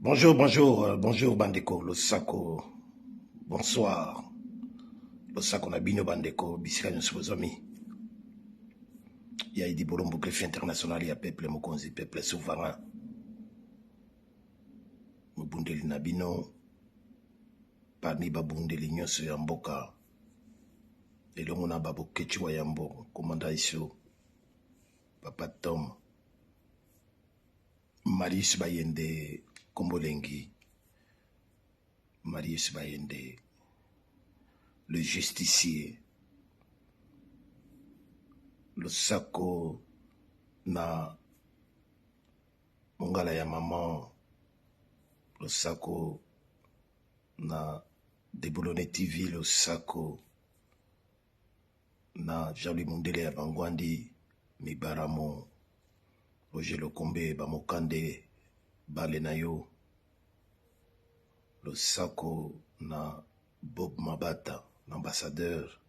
Bonjour, bonjour, bonjour Bandeko, Losako, bonsoir. Losako Nabino Bandeko, Bisika Nyosubozomi. Il y a Idi Bolombo, greffe international, il y a peuple Mokonzi, peuple souverain. Mubundeli Nabino, parmi Babundeli Nyosu Yamboka, et le Mona Babo Kechua Yambo, commandant Iso, Papa Tom, Marius Bayende, Kombolengi, Marius Bayende, le justicier, le sako na Mongala ya maman, le sako na Deboulonné TV, le sako na Jean-Louis Mundele ya Bangwandi, Mibaramo, Roger Lokombe, Bamokande, Balenayo, le sako na Bob Mabata, l'ambassadeur,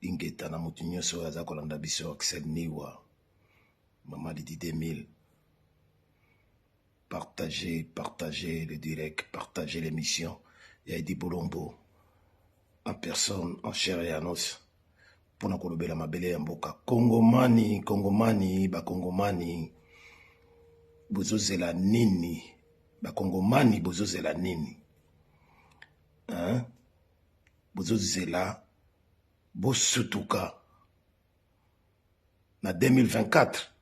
Ingeta na Moutinyoso Azakolanda Biso, Axel Niwa, Maman Didi 2000. Partagez le direct, partagez l'émission. Yaidi Bolombo, en personne, en chair et en os. Pour nous kolobela mabele ya mboka. Kongomani, ba Kongomani, bozozela nini. Ba Kongomani, bozozela nini. Hein? Bozozela, bosutuka. Na 2024.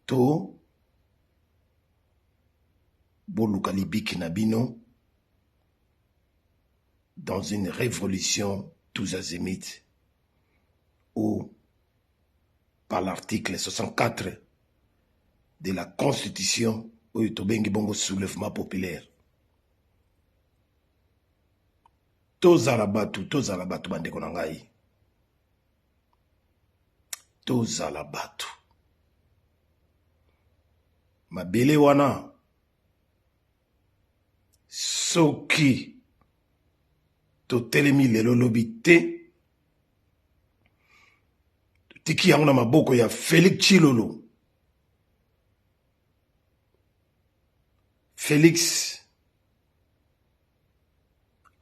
To, Boluka Libiki Nabino, dans une révolution tous azimuts, où, par l'article 64 de la Constitution, où il y bongo soulèvement populaire. Tozalabatu, bande konangai. Tozalabatu. Mabele wana. Soki totelemi lelo lobi te tiki yango na maboko ya Félix Tshilolo. Félix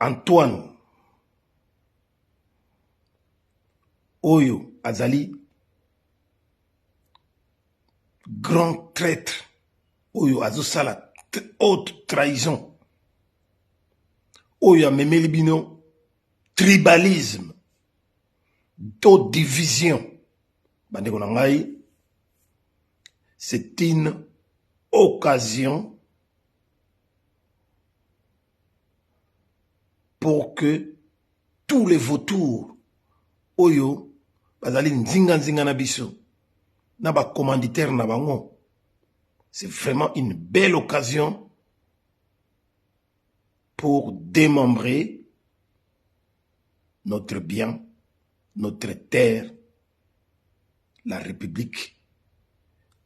Antoine Oyo azali grand traître Oyo azosala haute trahison Oyo amemeli bino tribalisme, d'autres divisions. Bandeko na ngai, c'est une occasion pour que tous les vautours Oyo bazali nzinga na biso na ba commanditaire na bango. C'est vraiment une belle occasion pour démembrer notre bien, notre terre, la République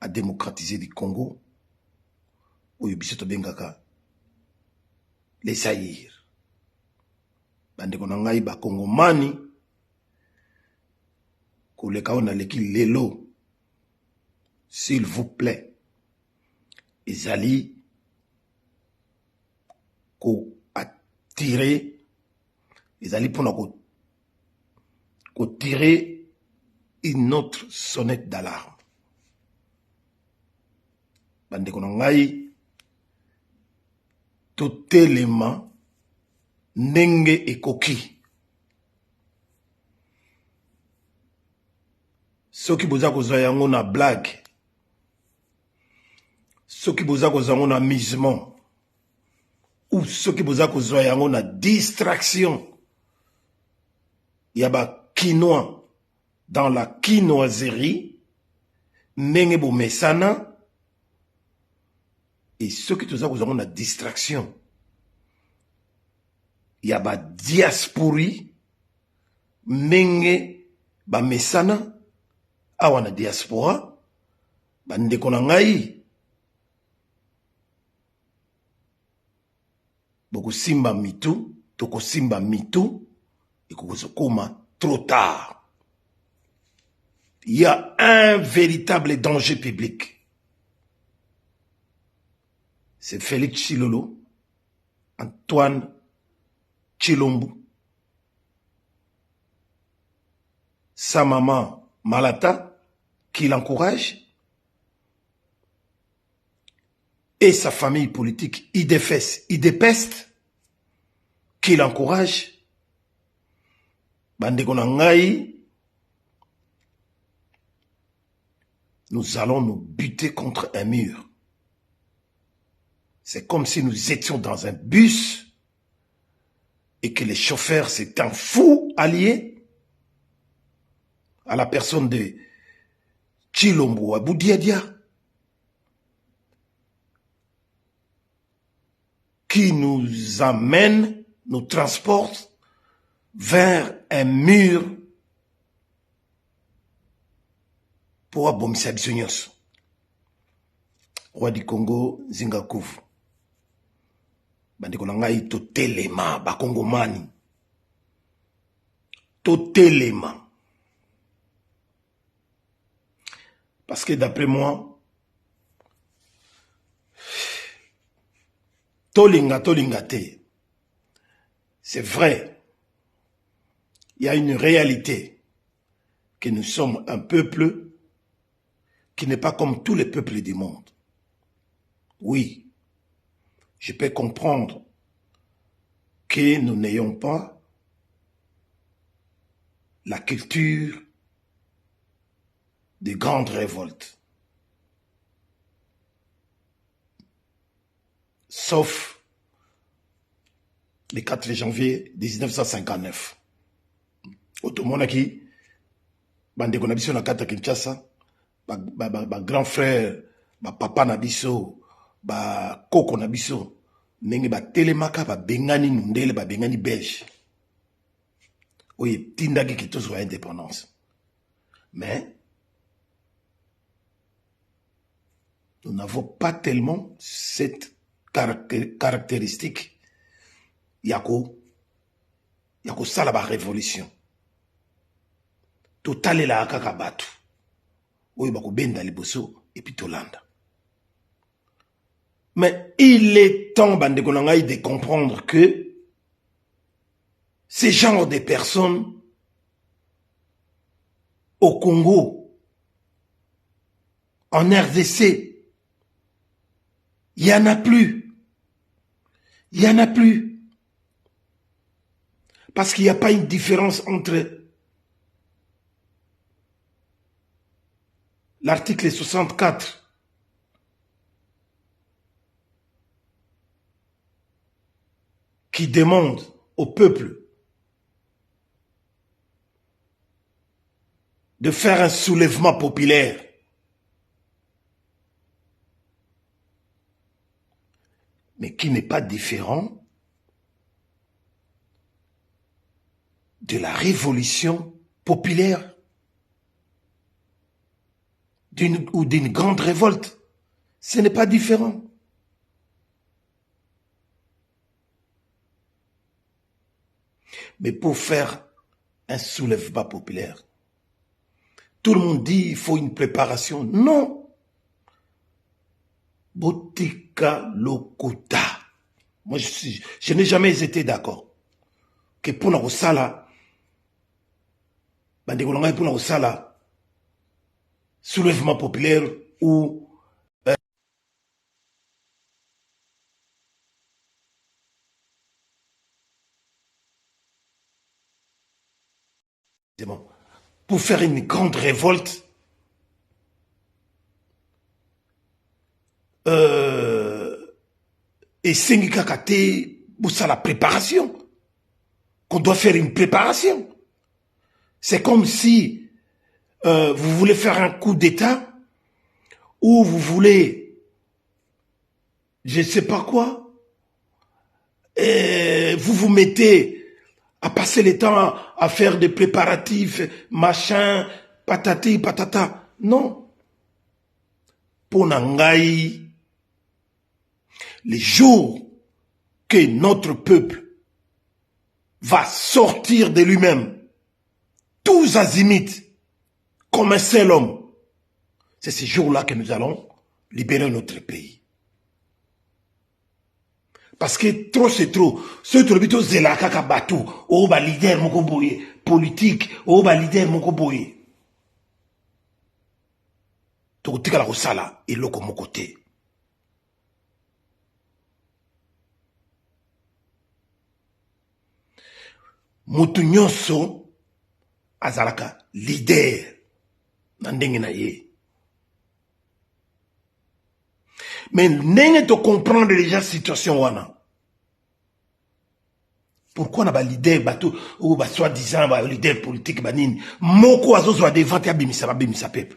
à démocratiser du Congo, où Yobisoto Bengaka, les saïrs. Bandeko nangai ba Kongomani, koleka ona leki lelo, s'il vous plaît, ezali ko attirer, ezali pona ko tirer une autre sonnette d'alarme. Bandeko na ngai totelema ndenge ekoki. Soki boza kozwa yango na blague, soki boza kozwa yango na amusement, ou soki boza kozwa yango na distraction, yaba quinoa dans la quinoiserie, ndenge bo mesana, et soki toza kozwa yango na distraction, yaba diaspori, ndenge ba mesana, awa na diaspora, bandeko na ngai, Boko simba mitu, toko simba mitu, et koma trop tard. Il y a un véritable danger public. c'est Félix Chilolo, Antoine Chilombo, sa maman Malata, qui l'encourage, et sa famille politique Idepest, qui l'encourage. Bandeko na ngai, nous allons nous buter contre un mur. C'est comme si nous étions dans un bus et que les chauffeurs s'étaient un fou allié à la personne de Chilombo Abou Diadia, qui nous amène, nous transporte vers un mur pour abomisa biso nyonso. Roi du Congo, Zingakuvu. Bandeko na ngai totelema, bakongomani. Totelema. Parce que d'après moi, tolinga te. C'est vrai. Il y a une réalité que nous sommes un peuple qui n'est pas comme tous les peuples du monde. Oui, je peux comprendre que nous n'ayons pas la culture des grandes révoltes. Sauf le 4 janvier 1959. Otomonaki, bandeko na biso na kata Kinshasa, ba grand frère, ba papa na biso, ba koko na biso, ndenge ba telemaka ba bengani mundele ba bengani belge. Oye tindaki kitozwa indépendance. Mais nous n'avons pas tellement cette caractéristique. Yako sala ba révolution. Totalela kaka batu. Oye bako benda liboso et puis tolanda. Mais il est temps, bandeko na ngai, de comprendre que ces genres de personnes au Congo, en RDC, il n'y en a plus. Il n'y en a plus. Parce qu'il n'y a pas une différence entre l'article 64 qui demande au peuple de faire un soulèvement populaire mais qui n'est pas différent de la révolution populaire ou d'une grande révolte. Ce n'est pas différent. Mais pour faire un soulèvement populaire, tout le monde dit qu'il faut une préparation. Non. Botika Lokuta. Moi, je n'ai jamais été d'accord que pour nous sala, pour nous sala, soulèvement populaire ou pour faire une grande révolte, et Sengika Kate, pour ça la préparation, qu'on doit faire une préparation. C'est comme si vous voulez faire un coup d'État, ou vous voulez, je ne sais pas quoi, et vous vous mettez à passer le temps à faire des préparatifs, machin, patati, patata. Non. Pour Nangaï, les jours que notre peuple va sortir de lui-même, tous azimuts, comme un seul homme, c'est ces jours-là que nous allons libérer notre pays. Parce que trop c'est trop. Ceux qui ont zela kaka batou, oh ba leader moko boye, politique, oh ba leader moko boye. Donc tika la kosala eloko moko te. Mutu nyonso azalaka leader na ndenge na ye. Mais n'est de comprendre déjà situation wana. Pourquoi na ba leader bateau ou ba soi-disant ba leader politique banini moko azozo a devant ya bimisa peuple.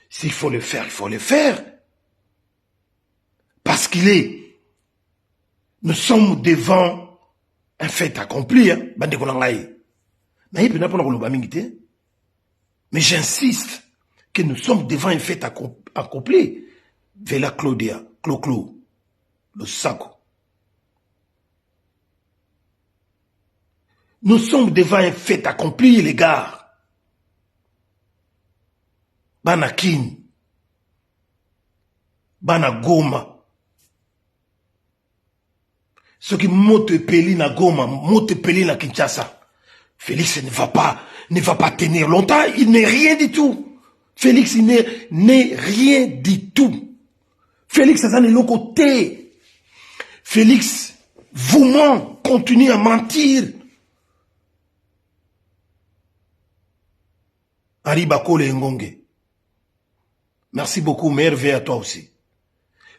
S'il faut le faire, il faut le faire. Parce qu'il est. Nous sommes devant un fait accompli, hein. Bande konangai. Na yipe na pona koloba mingi te. Mais j'insiste que nous sommes devant un fait accompli. Vela Claudia, Clo, le Sako. Nous sommes devant un fait accompli, les gars. Banakin. Banagoma. Ce qui monte peli na Goma, monte peli na Kinshasa. Félix ne va pas tenir longtemps, il n'est rien du tout. Félix n'est rien du tout. Félix a le côté. Félix vous ment, continue à mentir. Aribako le Ngonge. Merci beaucoup, merveille à toi aussi.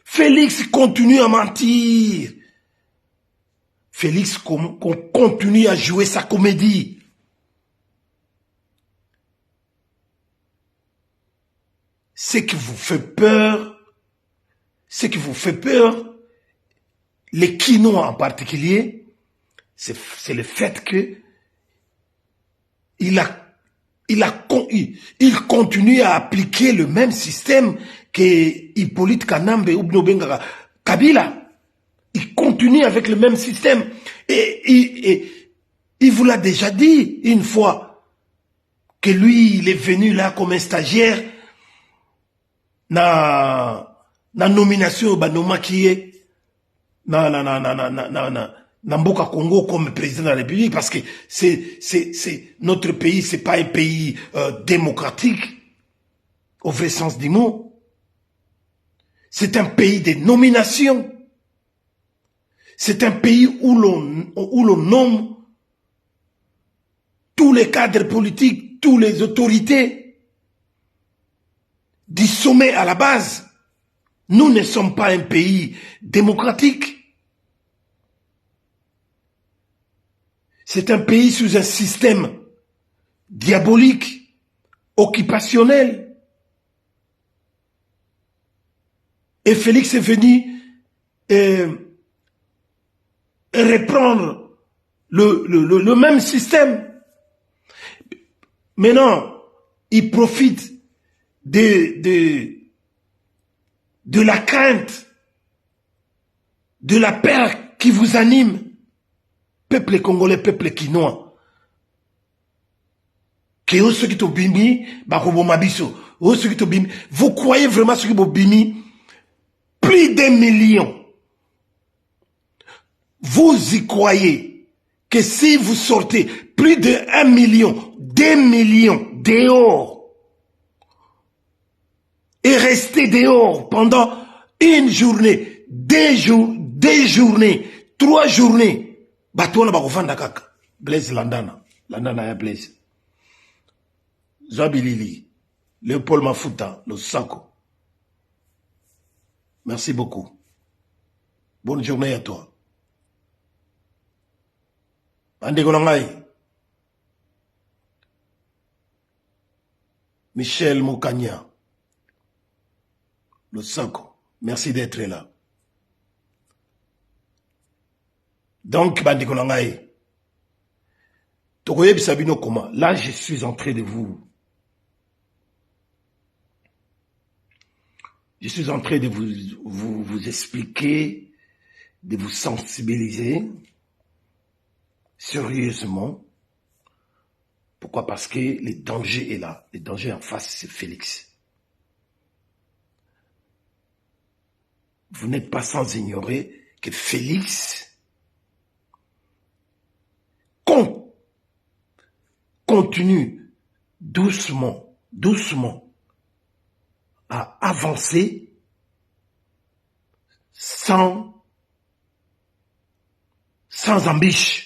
Félix continue à mentir. Félix continue à jouer sa comédie. Ce qui vous fait peur, les Quinois en particulier, c'est le fait que il continue à appliquer le même système que Hippolyte Kanambe ou Bnobenga Kabila. Il continue avec le même système. Et il vous l'a déjà dit une fois que lui, il est venu là comme un stagiaire na nomination Banoma qui est na Mboka Congo comme président de la République parce que c'est notre pays, c'est pas un pays démocratique au vrai sens du mot. C'est un pays de nomination. C'est un pays où l'on nomme tous les cadres politiques, toutes les autorités du sommet à la base. Nous ne sommes pas un pays démocratique. C'est un pays sous un système diabolique, occupationnel. Et Félix est venu reprendre le même système. Maintenant, il profite de la crainte, de la peur qui vous anime. Peuple congolais, peuple quinois. Vous croyez vraiment ce que vous bimi? Plus d'1 million. Vous y croyez que si vous sortez plus de 1 million, 2 millions dehors et restez dehors pendant une journée, 2 jours, 2 journées, 3 journées, Batouana Bakofanda Kaka, Blaise Landana ya Blaise, Zabilili, Léopold Mafuta, le Sako. Merci beaucoup. Bonne journée à toi. Michel Mokanya, le Sanko, merci d'être là. Donc, Bandikonangaï, Tokoye Bisabino Koma, là je suis en train de vous. Je suis en train de vous expliquer, de vous sensibiliser. Sérieusement. Pourquoi? Parce que le danger est là. Le danger en face, c'est Félix. vous n'êtes pas sans ignorer que Félix continue doucement à avancer sans ambition,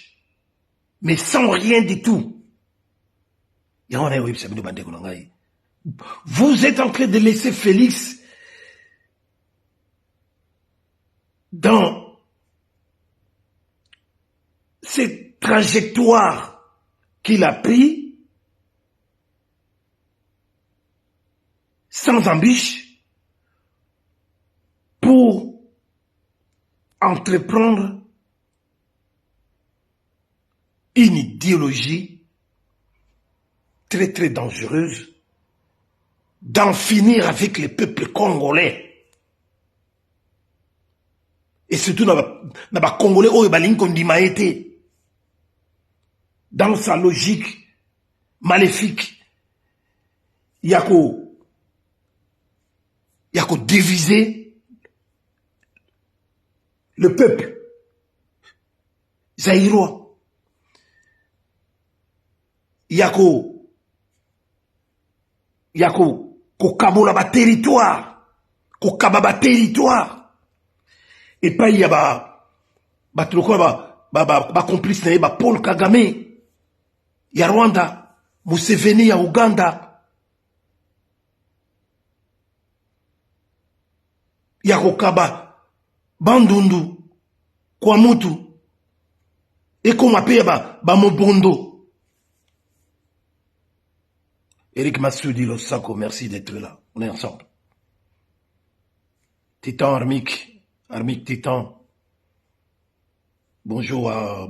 mais sans rien du tout. Vous êtes en train de laisser Félix dans cette trajectoire qu'il a pris sans ambition pour entreprendre une idéologie très très dangereuse d'en finir avec le peuple congolais. Et surtout dans les Congolais où il dans sa logique maléfique, il y a qu'au diviser le peuple zaïrois. Il y a qu'au kabola ba territoire, qu'au kababa territoire. Et pas il y a ba complice na ba Paul Kagame. Il y a Rwanda, Museveni, il y a Ouganda. Il y a Kokaba, Bandundu, Kwamutu. Et qu'on m'appelle Mobondo. Eric Massoudi, Losako, merci d'être là. On est ensemble. Titan Armik Titan. Bonjour à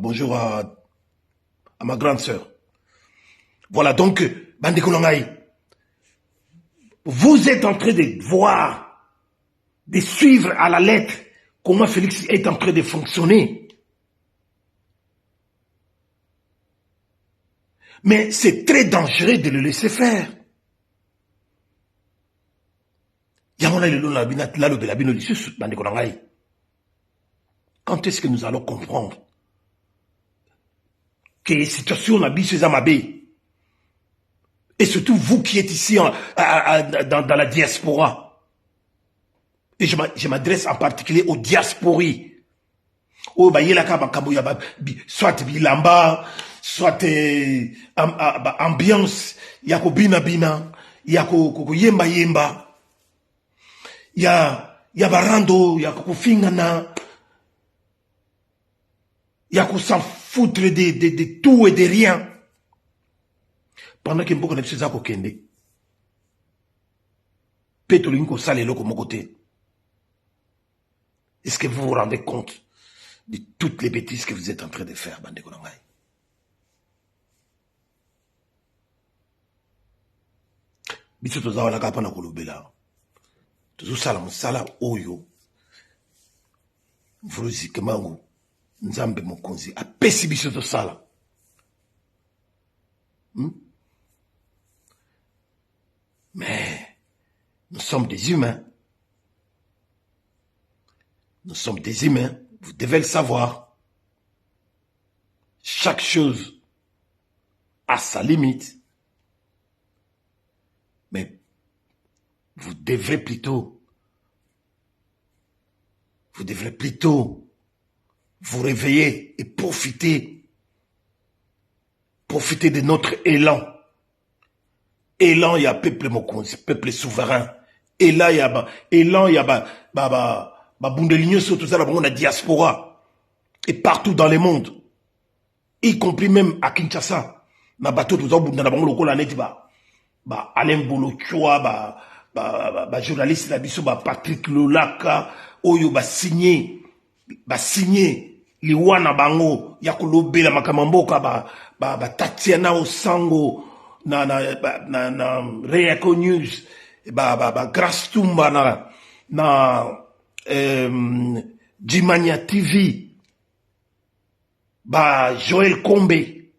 ma grande sœur. Voilà donc, Bande Kolongaï, vous êtes en train de voir, de suivre à la lettre comment Félix est en train de fonctionner. Mais c'est très dangereux de le laisser faire. Quand est-ce que nous allons comprendre que la situation n'a pas été. Et surtout vous qui êtes ici dans la diaspora. Et je m'adresse en particulier aux diasporis. Soit bilamba, soit ambiance, yako bina, yako yemba. Ya barando, yako kufingana. Yako s'en foutre de tout et de rien. Pendant que beaucoup de choses à kokende, Pétolinko sale loko mon côté. Est-ce que vous vous rendez compte de toutes les bêtises que vous êtes en train de faire, Bande Kolongaï? Biso tozawala kapa na kolobela. Tozosala mosala oyo. Vrozi kemangu nzambe mokonzi apesi biso tozosala. Mais nous sommes des humains. Nous sommes des humains. Vous devez le savoir. Chaque chose a sa limite. Mais vous devrez plutôt vous réveiller et profiter de notre élan. Élan, il y a peuple mokonzi, peuple souverain. Élan, il y a bundeligno surtout ça dans la diaspora et partout dans le monde, y compris même à Kinshasa. Na bateau tout ça bunda na bango lokola neti Alain Bolochoa journaliste la biso Patrick Lolaka oyo signé liwana bango ya kolobela makamamboka Tatiana Osango na Reaco News Grace Tumba na Jimania TV Joël Kombe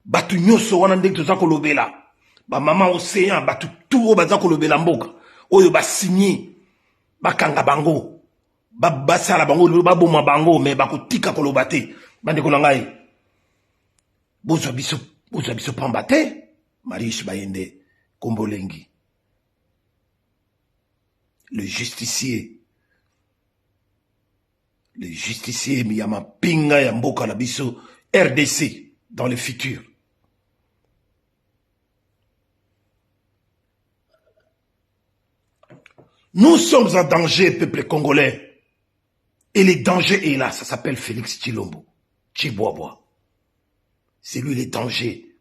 batu nyoso wana ndenge toza kolobela Mama Océan batu tout baza kolobela mboka oyo signé bakanga bango basala bango baboma bango mais bakotika koloba te bandeko na ngai bozwa biso pamba te Marius Bayende Kombolengi le justicier Miyama Pinga ya mboka na biso RDC dans le futur. Nous sommes en danger, peuple congolais. Et le danger est là, ça s'appelle Félix Tshilombo, Tshibouaboua. C'est lui le danger.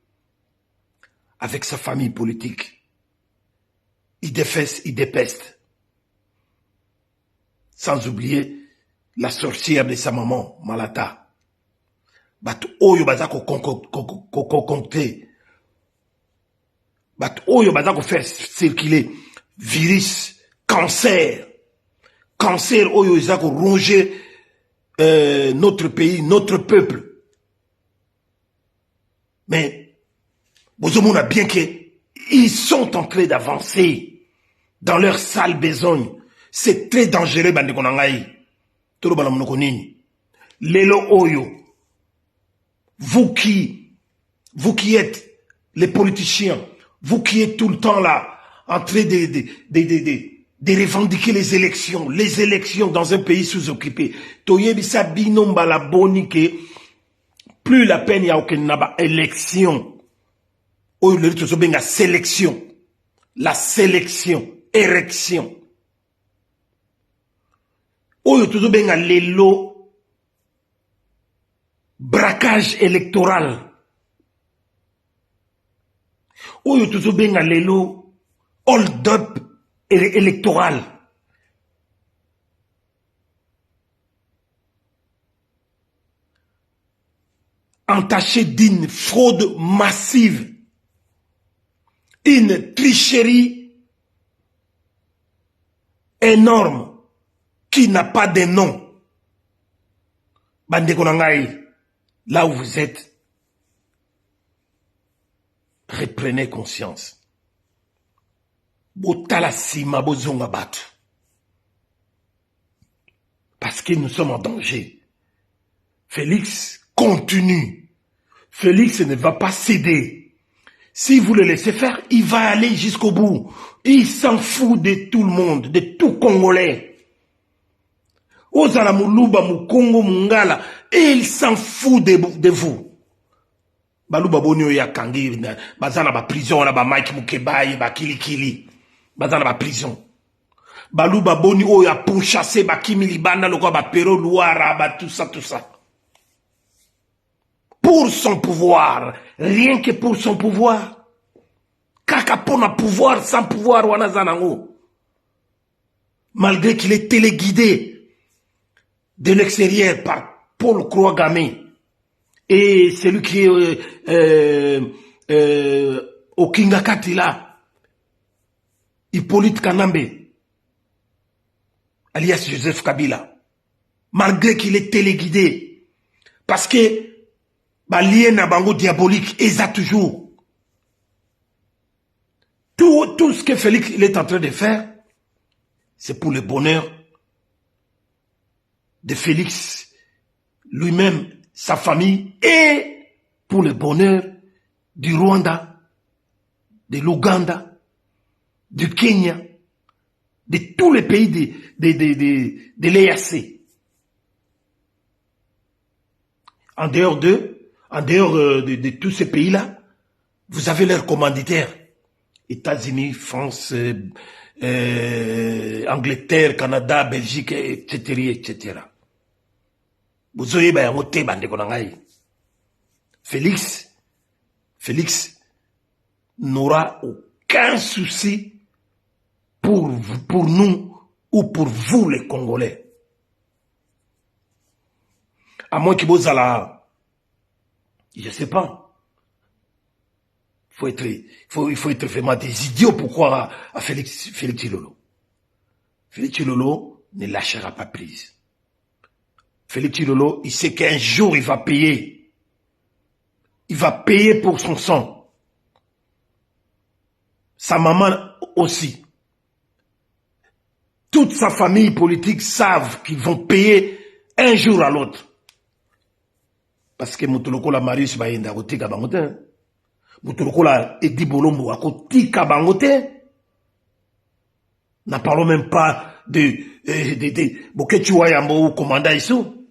Avec sa famille politique. Il défeste, il dépeste. Sans oublier la sorcière de sa maman, Malata. Bat oyo bazako concocté. Bat oyo bazako faire circuler virus, cancer oyo ezako ronger notre pays, notre peuple. Mais vous a bien qu'ils sont en train d'avancer dans leur sale besogne. C'est très dangereux, bande konangai. Tolo bala monoko nini. Lelo oyo. Vous qui êtes les politiciens, vous qui êtes tout le temps là, en train de revendiquer les élections dans un pays sous-occupé. Toyebisa binomba la bonike, plus la peine y a aucune naba élection. Oyo le rito benga sélection. La sélection, érection. Oyo tuzo benga lelo braquage électoral. Oyo tuzo benga lelo hold up électoral. Entaché d'une fraude massive, une tricherie énorme qui n'a pas de nom. Bande konangai, là où vous êtes, reprenez conscience. Botalasima bozonga batu. Parce que nous sommes en danger. Félix continue. Félix ne va pas céder. Si vous le laissez faire, il va aller jusqu'au bout. Il s'en fout de tout le monde, de tout Congolais. Ozala Muluba, Mukongo, Mungala, et il s'en fout de vous. Baluba Bonio ya Kangi, bazana ba prison, ba Mike Mukebaye, ba Kili. Bazana ba prison. Baluba Bonio ya pourchassé, ba Kimi Libanda, le ba Pero Louara, ba tout ça. Pour son pouvoir, rien que pour son pouvoir. Kaka pona pouvoir, sans pouvoir, wanazanango. Malgré qu'il est téléguidé de l'extérieur par Paul Kouagame et celui qui est au Kingakatila, Hippolyte Kanambe, alias Joseph Kabila, malgré qu'il est téléguidé, parce que lien à bango diabolique, ils a toujours. Tout ce que Félix il est en train de faire, c'est pour le bonheur de Félix lui-même, sa famille, et pour le bonheur du Rwanda, de l'Ouganda, du Kenya, de tous les pays de l'EAC. En dehors de tous ces pays-là, vous avez leurs commanditaires. États-Unis, France, Angleterre, Canada, Belgique, etc. Vous avez Félix n'aura aucun souci pour nous ou pour vous les Congolais. À moins que vous allez, je ne sais pas. Il faut être vraiment des idiots pour croire à Félix Tshilolo. Félix Tshilolo ne lâchera pas prise. Félix Tshilolo, il sait qu'un jour il va payer. Il va payer pour son sang. Sa maman aussi. toute sa famille politique savent qu'ils vont payer un jour à l'autre. Parce que Moutoloko la Marius Bayenda kotika bangote. Moutoloko la Edi Bolombo a kotika bangote. N'en parlons même pas de Boketua Yambo ou commandant Issou.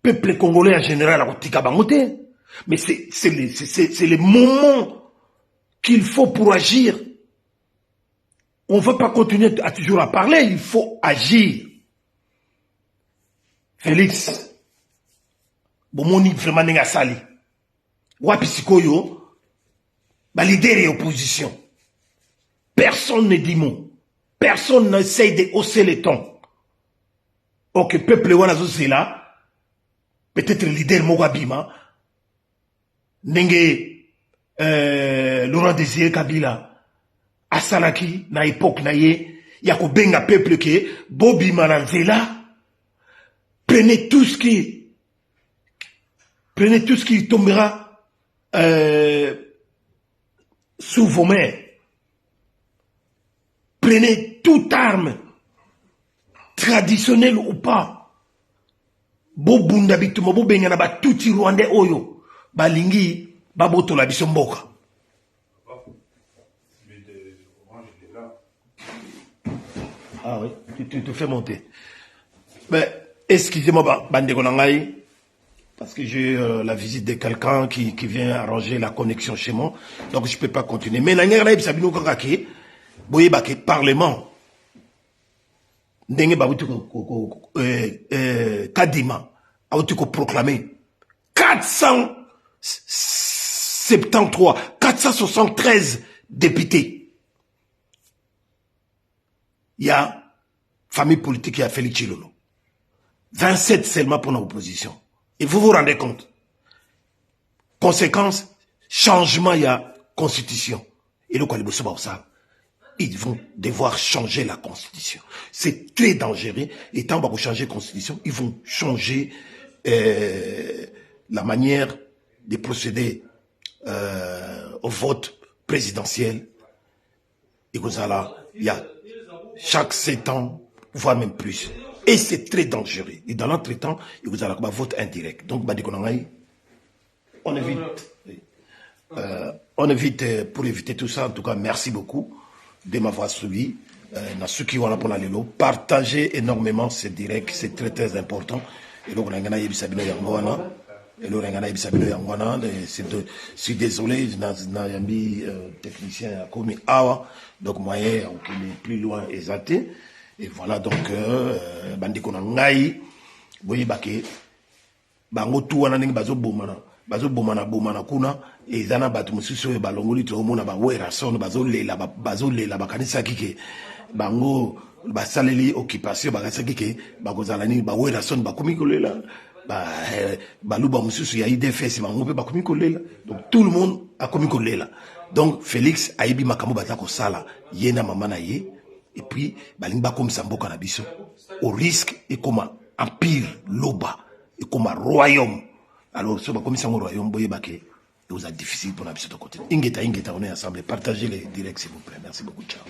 Peuple congolais en général a kotika bangote. Mais c'est les moments qu'il faut pour agir. On ne veut pas continuer à toujours à parler, il faut agir. Félix, bomoni vraiment n'est sali. Wapisikoyo, ba leader et opposition. Personne ne dit mot. Personne n'essaye de hausser les tons. Ok, peuple wana là, peut-être le leader Mogabima, Nenge Laurent Désiré Kabila, Asalaki, na époque na ye, yako benga peuple ke, Bobi Mananzela, prenez tout ce qui tombera sous vos mains. Prenez toute arme, traditionnelle ou pas. Bobunda bituma bobenga na ba tuti rwandais oyo, balingi baboto la bisomboka. Ah oui, tu te fais monter. Mais excusez-moi, Bandeko Nangaï, parce que j'ai la visite de quelqu'un qui vient arranger la connexion chez moi, donc je ne peux pas continuer. Mais Nangaï, Sabino Kakake, Boye Bake, Parlement, Ndenge Babutuko Kadima, Abutuko proclamé 473, 473 députés. Il y a famille politique qui a fait le Chilolo. 27 seulement pour l'opposition. Et vous vous rendez compte. Conséquence, changement, il y a constitution. Et le ils vont devoir changer la constitution. C'est très dangereux. Et tant qu'on va changer la constitution, ils vont changer la manière de procéder au vote présidentiel. Et comme ça, là, il y a chaque 7 ans, voire même plus. Et c'est très dangereux. Et dans l'entretemps, il vous a un vote indirect. Donc, on évite. On évite, pour éviter tout ça, en tout cas, merci beaucoup de m'avoir suivi. Ceux qui vont là pour l'aller, partagez énormément ce direct, c'est très très important. Et donc, je suis désolé, technicien a commis awa, donc moyen qui est plus loin exalté. Et voilà donc bandiko na ngai boyi bake bango tu wana ndenge bazo bomana kuna ezana batu mususu e balongoli to mona ba wera son bazo lela bakanisa kike bango basaleli occupation bakasa kike bakozala ni ba wera son bakomi kolela baluba mususu ya IDFS bango pe bakomi kolela, donc tout le monde a komi kolela. Donc Félix aibi makambo batako sala yena mama na ye. Et puis, balimba comme Samboka Nabiso, au risque et comme un empire loba, et comme un royaume. Alors, ce comme ça, un royaume, boye baké, vous êtes difficile pour Nabiso de côté. Ingeta, on est ensemble. Partagez les directs, s'il vous plaît. Merci beaucoup. Ciao.